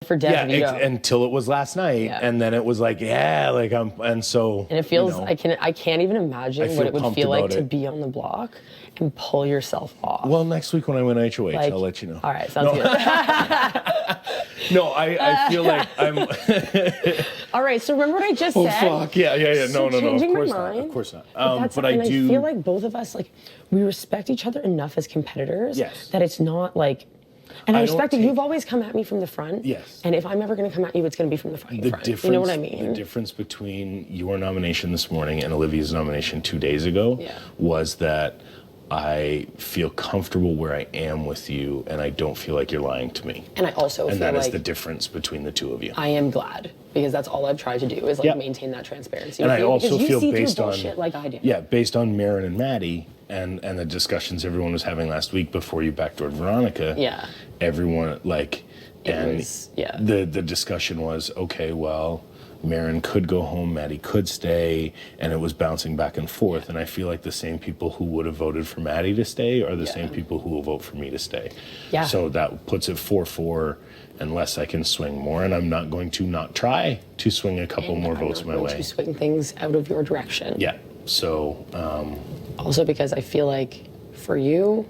for Dev to go. Until it was last night, and then it was like, and it feels, I can't even imagine what it would feel like to be on the block and pull yourself off. Well, next week when I win HOH, I'll let you know. All right, sounds good. No, I feel like I'm. All right, so remember what I just said? Oh fuck! Yeah. So No. changing Of course my not. mind, Of course not. But I do. I feel like both of us, like, we respect each other enough as competitors. Yes. That it's not like. And I respect that you've always come at me from the front. Yes. And if I'm ever going to come at you, it's going to be from the fucking front. You know what I mean? The difference between your nomination this morning and Olivia's nomination 2 days ago was that I feel comfortable where I am with you, and I don't feel like you're lying to me. And I also feel like... And that is the difference between the two of you. I am glad, because that's all I've tried to do is like maintain that transparency. And I also feel based on... bullshit like I do. Yeah, based on Maren and Maddie and the discussions everyone was having last week before you backdoored Veronica. Yeah. Everyone, like... The discussion was, okay, well... Maren could go home, Maddie could stay, and it was bouncing back and forth. And I feel like the same people who would have voted for Maddie to stay are the same people who will vote for me to stay. Yeah. So that puts it 4-4 unless I can swing more. And I'm not going to not try to swing a couple more votes my way. I'm not going to swing things out of your direction. Yeah. So... also because I feel like for you...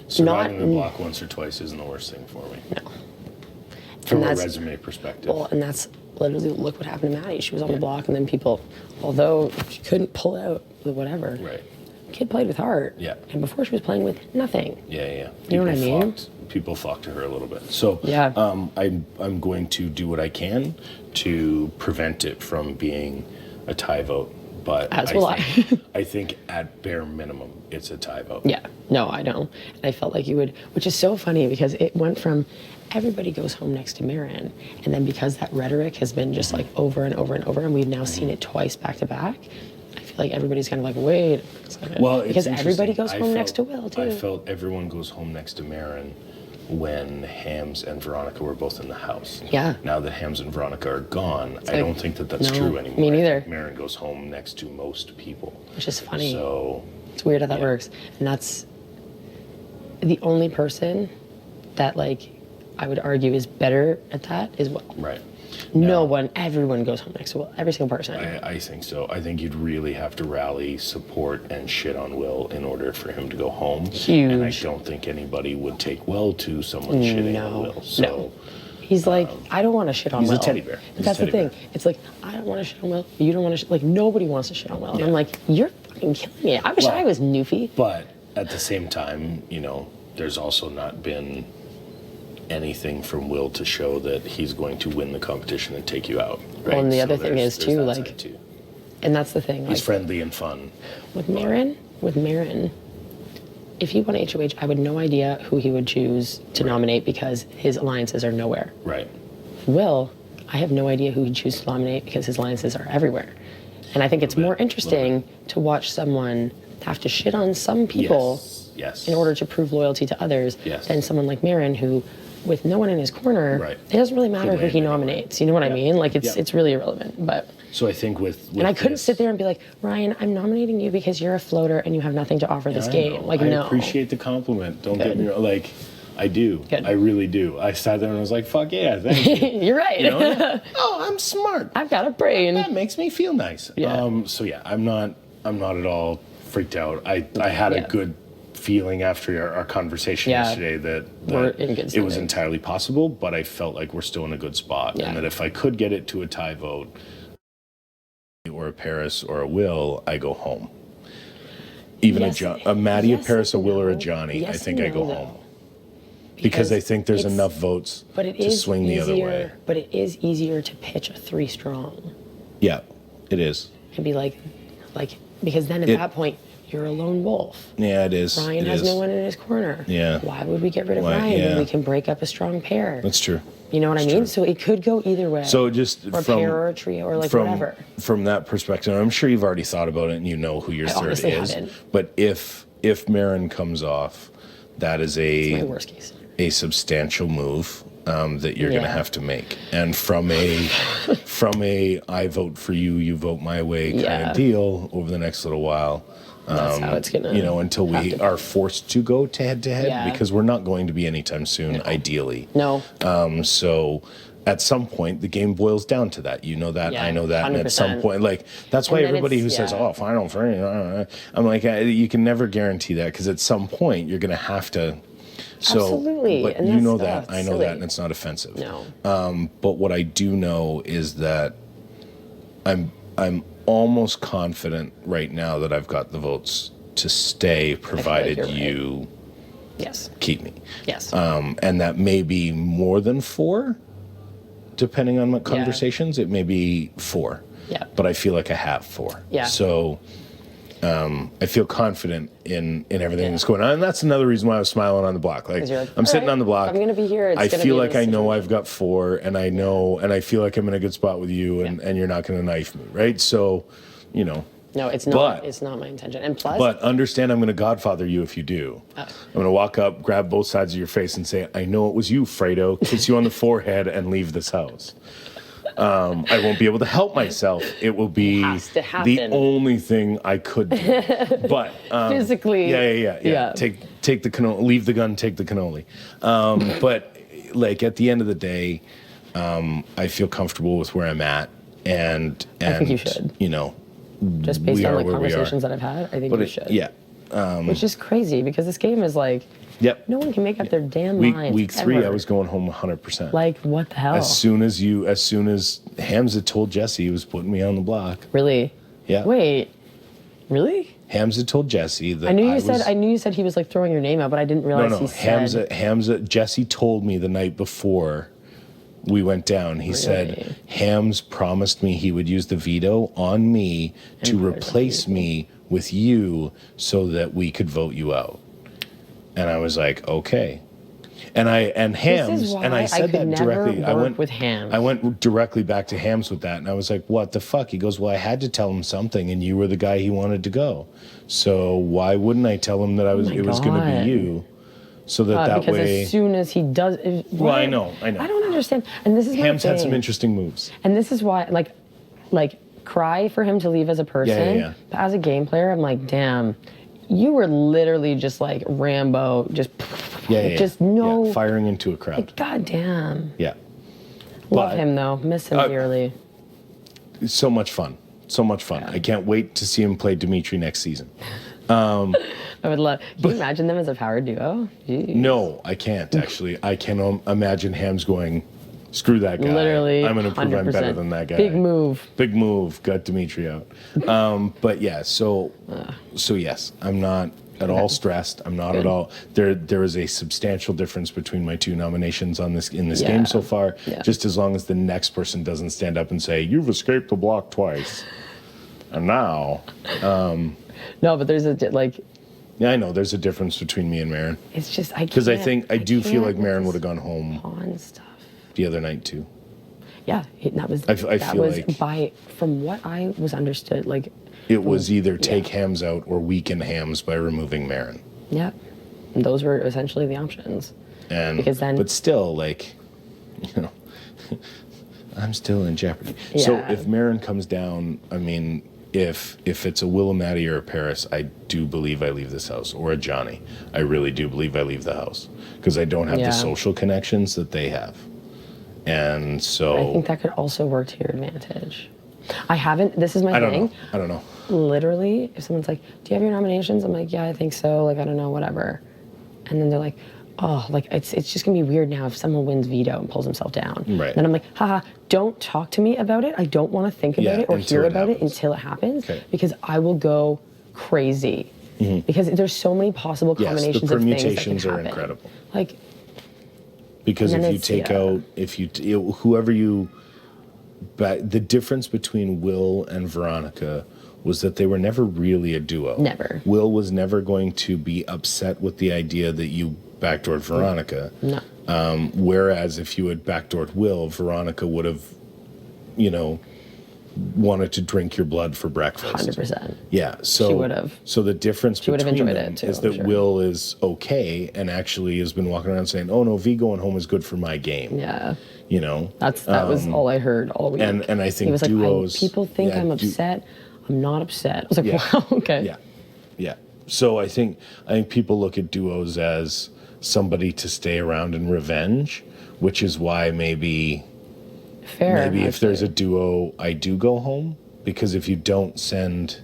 surviving the block once or twice isn't the worst thing for me. No. From a resume perspective. Well, and that's literally, look what happened to Maddie. She was on the block, and then people, although she couldn't pull out the whatever, right. Kid played with heart. Yeah. And before she was playing with nothing. Yeah. You know what I mean? People flocked to her a little bit. So I'm going to do what I can to prevent it from being a tie vote. But I think at bare minimum, it's a tie vote. Yeah, no, I know. And I felt like you would, which is so funny because it went from everybody goes home next to Maren, and then because that rhetoric has been just like over and over and over, and we've now seen it twice back to back, I feel like everybody's kind of like, wait a second. Well, because everybody goes home next to Will, too. I felt everyone goes home next to Maren when Hams and Veronica were both in the house. Yeah. Now that Hams and Veronica are gone, I don't think that that's true anymore. Me neither. Maren goes home next to most people. Which is funny. So it's weird how that works. And that's the only person that, like, I would argue is better at that is Will. Right. Everyone goes home next to Will. Every single person. I think so. I think you'd really have to rally support and shit on Will in order for him to go home. Huge. And I don't think anybody would take well to someone shitting on Will. So, no. He's like, I don't want to shit on Will. He's a teddy bear. That's the thing. It's like, I don't want to shit on Will. You don't want to shit. Like, nobody wants to shit on Will. And I'm like, you're fucking killing me. I wish I was Newfie. But at the same time, there's also not been anything from Will to show that he's going to win the competition and take you out. Right? Well, and the other thing is too, like, and that's the thing. He's friendly and fun. With Maren, if he won HOH, I would no idea who he would choose to nominate because his alliances are nowhere. Right. Will, I have no idea who he'd choose to nominate because his alliances are everywhere. And I think it's more interesting to watch someone have to shit on some people in order to prove loyalty to others than someone like Maren who, with no one in his corner, it doesn't really matter who he nominates. You know what I mean? Like, it's really irrelevant. But so I think with and I couldn't sit there and be like, Ryan, I'm nominating you because you're a floater and you have nothing to offer this game. Like, no. I appreciate the compliment. Don't get me wrong. Like, I do. Good. I really do. I sat there and I was like, fuck yeah, thank you. You're right. Oh, I'm smart. I've got a brain. That makes me feel nice. Yeah. So yeah, I'm not at all freaked out. I had a good feeling after our conversation yesterday that we're in good it was entirely possible, but I felt like we're still in a good spot, and that if I could get it to a tie vote, or a Paris or a Will, I go home. Even a Maddie, a Paris, a Will, or a Johnny, I think I go home. Because I think there's enough votes to swing the other way. But it is easier to pitch a 3 strong. Yeah, it is. And be like, because then at that point, you're a lone wolf. Yeah, it is. Ryan has no one in his corner. Yeah. Why would we get rid of Ryan when we can break up a strong pair? That's true. You know what I mean? So it could go either way. So just or a pair or a trio or like whatever. From that perspective, I'm sure you've already thought about it and you know who your third is. Haven't. But if Maren comes off, that is my worst case. A substantial move that you're going to have to make. And from a I vote for you, you vote my way kind of deal over the next little while, That's how it's gonna. Until we are forced to go to head to head, Yeah. because we're not going to be anytime soon, ideally. No. So at some point, the game boils down to that. You know that, Yeah, I know that, and at 100%. some point, like, that's why And then everybody who it's- says, yeah. "Oh, Final Fantasy," I'm like, you can never guarantee that, because at some point you're going to have to. So, Absolutely. but And you that's- know that, it's I know silly. that, and it's not offensive. No. But what I do know is that I'm almost confident right now that I've got the votes to stay, provided you're right. you Yes. keep me. Yes. And that may be more than 4, depending on my conversations. It may be 4. Yeah. But I feel like I have 4. Yeah. So I feel confident in everything that's going on. And that's another reason why I was smiling on the block. Like, you're like, I'm sitting "All on the right, block. I'm going to be here. It's I gonna feel be like this I know situation." I've got 4, and I know, and I feel like I'm in a good spot with you, and you're not going to knife me, right? So, No, it's not. But- It's not my intention. And plus, But understand, I'm going to Godfather you if you do. I'm going to walk up, grab both sides of your face, and say, "I know it was you, Fredo." Kiss you on the forehead and leave this house. I won't be able to help myself. It will be has to the happen. only thing I could do. But physically. yeah. Take the cannoli. Leave the gun. Take the cannoli. But like at the end of the day, I feel comfortable with where I'm at, and I think you should. Just based we on are the where we are. conversations that I've had, I think But you should. yeah. Which is crazy because this game is like, Yep. no one can make up their damn Week minds. week 3, I ever. was going home 100%. like, what the hell? As soon as Hamza told Jesse he was putting me on the block. Really? Yeah. Wait. Really? Hamza told Jesse that I knew you was, said he was like throwing your name out, but I didn't realize No. he said. Hamza. Jesse told me the night before we went down. He said Hams promised me he would use the veto on me to replace me with you so that we could vote you out. And I was like, okay. And Hams, why and I said I could that never directly. work with Hams. I went directly back to Hams with that, and I was like, "What the fuck?" He goes, "Well, I had to tell him something, and you were the guy he wanted to go. So why wouldn't I tell him that it was going to God. be you, so that Because way." as soon as he does, Well, I know. I don't understand, and this is my Hams thing. had some interesting moves. And this is why, like, cry for him to leave as a person. Yeah. But as a game player, I'm like, damn, you were literally just like Rambo, just just no Yeah, firing into a crowd. God damn. Yeah. Love But- him though. Miss him dearly. It's so much fun. So much fun. I can't wait to see him play Dimitri next season. I would love. Can you imagine them as a power duo? Jeez. No, I can't actually. I can imagine Hams going, "Screw that guy. Literally, I'm going to prove I'm 100%. better than that guy." Big move. Big move. Got Dimitri out. But yeah, so yes, I'm not at all stressed. I'm not at all. There is a substantial difference between my 2 nominations in this game so far. Yeah. Just as long as the next person doesn't stand up and say, "You've escaped the block twice," and now. No, but there's Yeah, I know. There's a difference between me and Marin. it's just I Because I can't- do feel can't like Marin with would have gone home pawn stuff. the other night too. Yeah, that was I that feel was like- from what I was understood, like, It was either take Hams out or weaken Hams by removing Marin. yeah, those were essentially the options. And Because then- but still, like, I'm still in jeopardy. So Yeah. if Marin comes down, I mean, if it's a Willamette or a Paris, I do believe I leave this house, or a Johnny. I really do believe I leave the house because I don't have Yeah. the social connections that they have, and so I think that could also work to your advantage. I haven't. This is my I don't thing. know. I don't know. Literally, if someone's like, "Do you have your nominations?" I'm like, "Yeah, I think so." Like, I don't know, whatever. And then they're like, "Oh, like it's just gonna be weird now if someone wins veto and pulls himself down." Right. Then I'm like, "Haha, don't talk to me about it. I don't want to think about it or until hear it about it happens. until it happens Okay. because I will go crazy." Because there's so many possible Yes, the combinations of things that permutations could are happen. incredible. Like, Because And if then you it's- take yeah. out, whoever you, but the difference between Will and Veronica was that they were never really a duo. Never. Will was never going to be upset with the idea that you backdoored Veronica. no. Whereas if you had backdoored Will, Veronica would have, wanted to drink your blood for breakfast. 100%. Yeah, so She would've. So the difference She would've between enjoyed them it too, is I'm that sure. Will is okay and actually has been walking around saying, "Oh no, V going home is good for my game." Yeah. That was all I heard all week. and I think he was like, duos- people think yeah, I'm upset. I'm not upset. I was like, Yeah. wow, okay. Yeah. Yeah. So I think people look at duos as somebody to stay around and revenge, which is why maybe if there's a duo, I do go home, because if you don't send,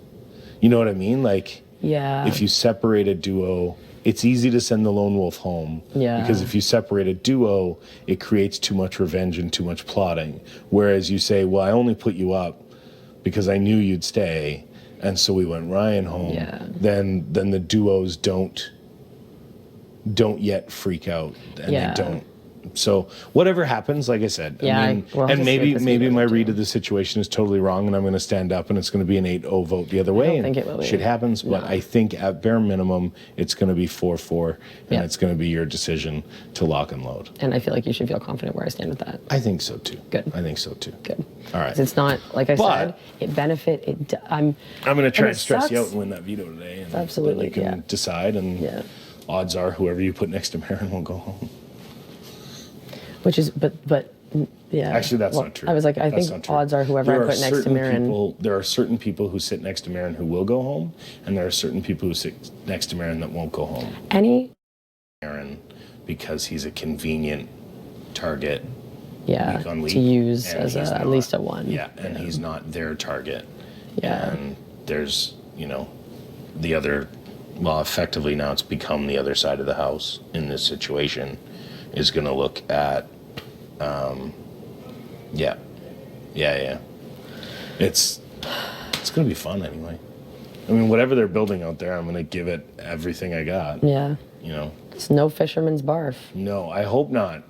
you know what I mean? Like, if you separate a duo, it's easy to send the lone wolf home. Yeah. Because if you separate a duo, it creates too much revenge and too much plotting. Whereas you say, well, I only put you up because I knew you'd stay, and so we went Ryan home. Yeah. Then the duos don't yet freak out, and they don't. So whatever happens, like I said, I mean, and maybe my read of the situation is totally wrong, and I'm going to stand up, and it's going to be an 8-0 vote the other way. I don't think it will be. Shit happens, but I think at bare minimum, it's going to be 4-4, and it's going to be your decision to lock and load. And I feel like you should feel confident where I stand with that. I think so too. Good. I think so too. Good. All right. It's not, like I said, I'm going to try and stress you out and win that veto today. And absolutely. then you can decide, and odds are whoever you put next to Marin will go home. Which is, but yeah. Actually, that's not true. I was like, I think odds are whoever I put next to Marin. There are certain people who sit next to Marin who will go home, and there are certain people who sit next to Marin that won't go home. Marin, because he's a convenient target. Yeah, to use as at least a one. Yeah, and he's not their target. Yeah. And there's, the other, well, effectively now it's become the other side of the house in this situation is going to look at, It's going to be fun anyway. I mean, whatever they're building out there, I'm going to give it everything I got. Yeah. It's no fisherman's barf. No, I hope not.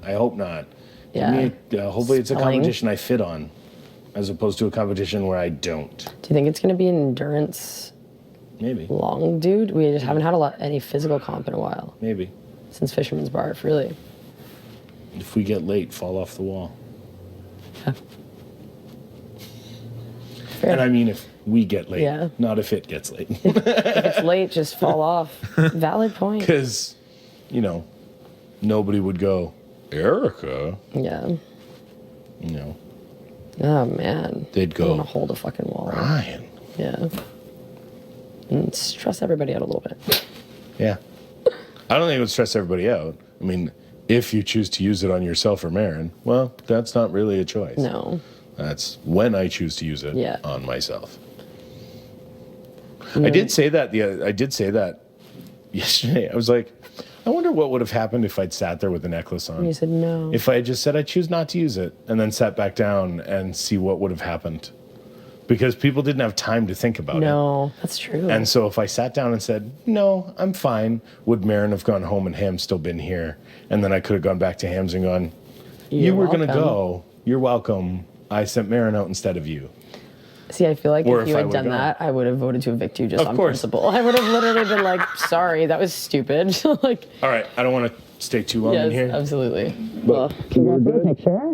Yeah. Hopefully it's a competition I fit on, as opposed to a competition where I don't. Do you think it's going to be an endurance? Maybe. Long dude? We just haven't had any physical comp in a while. Maybe. Since fisherman's barf, really. If we get late, fall off the wall. Yeah. Fair. And I mean if we get late, not if it gets late. If it's late, just fall off. Valid point. Because, nobody would go, Erica. Yeah. Oh, man. They'd go, I want to hold a fucking wall. Ryan. Yeah. And stress everybody out a little bit. Yeah. I don't think it would stress everybody out. I mean, if you choose to use it on yourself or Marin, well, that's not really a choice. No. That's when I choose to use it on myself. No. I did say that yesterday. I was like, I wonder what would have happened if I'd sat there with the necklace on. And you said no. If I had just said I choose not to use it and then sat back down and see what would have happened. Because people didn't have time to think about it. No, that's true. And so if I sat down and said, no, I'm fine, would Marin have gone home and Ham's still been here? And then I could have gone back to Ham's and gone, you were going to go. You're welcome. I sent Marin out instead of you. See, I feel like if you had done that, I would have voted to evict you just on principle. I would have literally been like, sorry, that was stupid. All right, I don't want to stay too long in here. Yes, absolutely. But can we get a picture?